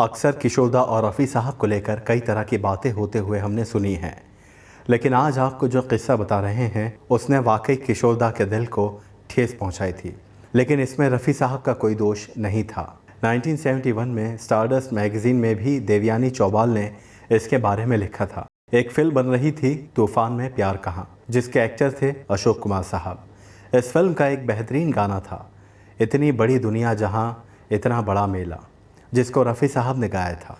अक्सर किशोरदा और रफ़ी साहब को लेकर कई तरह की बातें होते हुए हमने सुनी हैं, लेकिन आज आपको जो किस्सा बता रहे हैं उसने वाकई किशोरदा के दिल को ठेस पहुंचाई थी। लेकिन इसमें रफ़ी साहब का कोई दोष नहीं था। 1971 में स्टारडस्ट मैगज़ीन में भी देवयानी चौबाल ने इसके बारे में लिखा था। एक फिल्म बन रही थी तूफ़ान में प्यार कहाँ, जिसके एक्टर थे अशोक कुमार साहब। इस फिल्म का एक बेहतरीन गाना था, इतनी बड़ी दुनिया जहाँ इतना बड़ा मेला, जिसको रफ़ी साहब ने गाया था।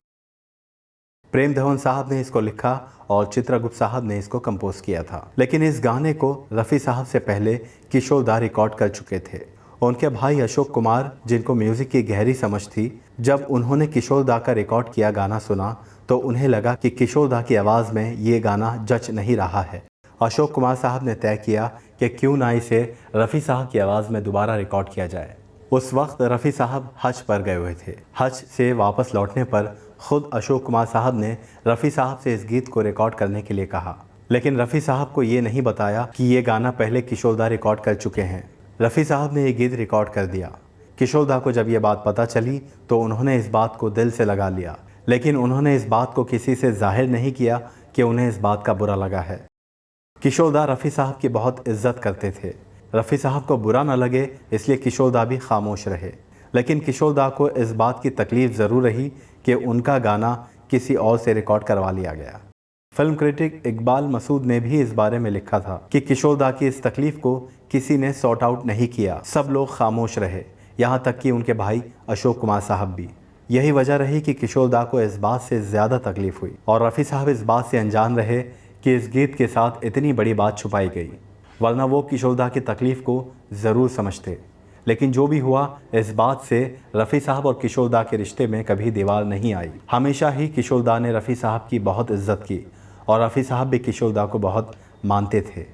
प्रेम धवन साहब ने इसको लिखा और चित्रगुप्त साहब ने इसको कंपोज किया था। लेकिन इस गाने को रफ़ी साहब से पहले किशोरदा रिकॉर्ड कर चुके थे। उनके भाई अशोक कुमार, जिनको म्यूज़िक की गहरी समझ थी, जब उन्होंने किशोरदा का रिकॉर्ड किया गाना सुना तो उन्हें लगा कि किशोरदा की आवाज़ में ये गाना जच नहीं रहा है। अशोक कुमार साहब ने तय किया कि क्यों ना इसे रफ़ी साहब की आवाज़ में दोबारा रिकॉर्ड किया जाए। उस वक्त रफ़ी साहब हज पर गए हुए थे। हज से वापस लौटने पर खुद अशोक कुमार साहब ने रफ़ी साहब से इस गीत को रिकॉर्ड करने के लिए कहा, लेकिन रफ़ी साहब को ये नहीं बताया कि ये गाना पहले किशोरदा रिकॉर्ड कर चुके हैं। रफ़ी साहब ने ये गीत रिकॉर्ड कर दिया। किशोरदा को जब ये बात पता चली तो उन्होंने इस बात को दिल से लगा लिया, लेकिन उन्होंने इस बात को किसी से जाहिर नहीं किया कि उन्हें इस बात का बुरा लगा है। किशोरदा रफ़ी साहब की बहुत इज्जत करते थे। रफ़ी साहब को बुरा न लगे इसलिए किशोरदा भी खामोश रहे। लेकिन किशोरदा को इस बात की तकलीफ़ ज़रूर रही कि उनका गाना किसी और से रिकॉर्ड करवा लिया गया। फिल्म क्रिटिक इकबाल मसूद ने भी इस बारे में लिखा था कि किशोरदा की इस तकलीफ़ को किसी ने सॉर्ट आउट नहीं किया, सब लोग खामोश रहे, यहाँ तक कि उनके भाई अशोक कुमार साहब भी। यही वजह रही कि किशोरदा को इस बात से ज़्यादा तकलीफ़ हुई और रफ़ी साहब इस बात से अनजान रहे कि इस गीत के साथ इतनी बड़ी बात छुपाई गई, वरना वो किशोरदा की तकलीफ़ को ज़रूर समझते। लेकिन जो भी हुआ, इस बात से रफ़ी साहब और किशोरदा के रिश्ते में कभी दीवार नहीं आई। हमेशा ही किशोरदा ने रफ़ी साहब की बहुत इज्जत की और रफ़ी साहब भी किशोरदा को बहुत मानते थे।